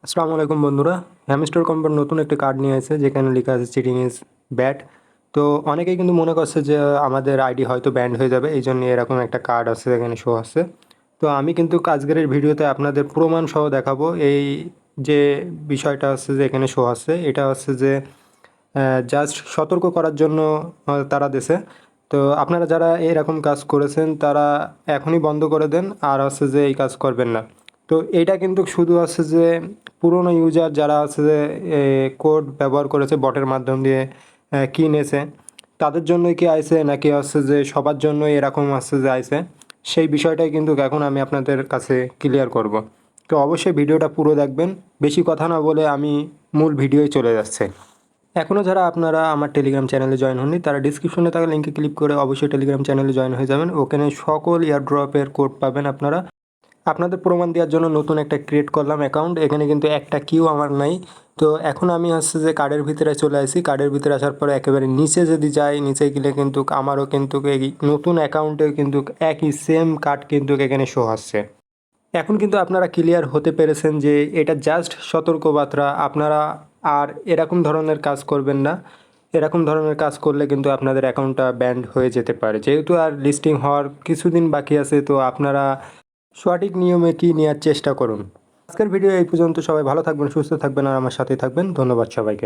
আসসালামু আলাইকুম বন্ধুরা। হ্যামস্টার কোম্পানি নতুন একটি কার্ড নিয়ে এসেছে যেখানে লেখা আছে চিটিং ইজ ব্যাড। তো অনেকেই কিন্তু মনে করছে যে আমাদের আইডি হয়তো ব্যান্ড হয়ে যাবে, এই জন্য এরকম একটা কার্ড আছে এখানে শো আছে। তো আমি কিন্তু আজকের এই ভিডিওতে আপনাদের প্রমাণ সহ দেখাবো এই যে বিষয়টা আছে যে এখানে শো আছে, এটা হচ্ছে যে জাস্ট সতর্ক করার জন্য তারা দেছে। তো আপনারা যারা এরকম কাজ করেছেন তারা এখনই বন্ধ করে দেন, আর হচ্ছে যে এই কাজ করবেন না। তো এইটা কিন্তু শুধু আছে যে পুরনো ইউজার যারা আছে যে কোড ব্যবহার করেছে বটের মাধ্যম দিয়ে কিনেছে তাদের জন্যই কি আইছে, নাকি হচ্ছে যে সবার জন্যই এরকম আছে যে আইছে, সেই বিষয়টাই কিন্তু এখন আমি আপনাদের কাছে ক্লিয়ার করব। তো অবশ্যই ভিডিওটা পুরো দেখবেন, বেশি কথা না বলে আমি মূল ভিডিওয় চলে যাচ্ছে। এখনও যারা আপনারা আমার টেলিগ্রাম চ্যানেলে জয়েন হননি তারা ডিসক্রিপশনে থাকা লিঙ্কে ক্লিক করে অবশ্যই টেলিগ্রাম চ্যানেলে জয়েন হয়ে যাবেন। ওখানে সকল এয়ারড্রপের কোড পাবেন আপনারা। আপনাদের প্রমাণ দেওয়ার জন্য নতুন একটা ক্রিয়েট করলাম অ্যাকাউন্ট। এখানে কিন্তু একটা কিউ আমার নাই। তো এখন আমি হচ্ছে যে কার্ডের ভিতরে চলে আসি। কার্ডের ভিতরে আসার পরে একেবারে নিচে যদি যাই, নিচে গেলে কিন্তু আমারও কিন্তু এই নতুন অ্যাকাউন্টে কিন্তু একই সেম কার্ড কিন্তু এখানে শো আসছে। এখন কিন্তু আপনারা ক্লিয়ার হতে পেরেছেন যে এটা জাস্ট সতর্কবার্তা। আপনারা আর এরকম ধরনের কাজ করবেন না। এরকম ধরনের কাজ করলে কিন্তু আপনাদের অ্যাকাউন্টটা ব্যান্ড হয়ে যেতে পারে। যেহেতু আর লিস্টিং হওয়ার কিছুদিন বাকি আছে, তো আপনারা সঠিক নিয়মে কি নেওয়ার চেষ্টা করুন। আজকের ভিডিও এই পর্যন্ত। সবাই ভালো থাকবেন, সুস্থ থাকবেন আর আমার সাথেই থাকবেন। ধন্যবাদ সবাইকে।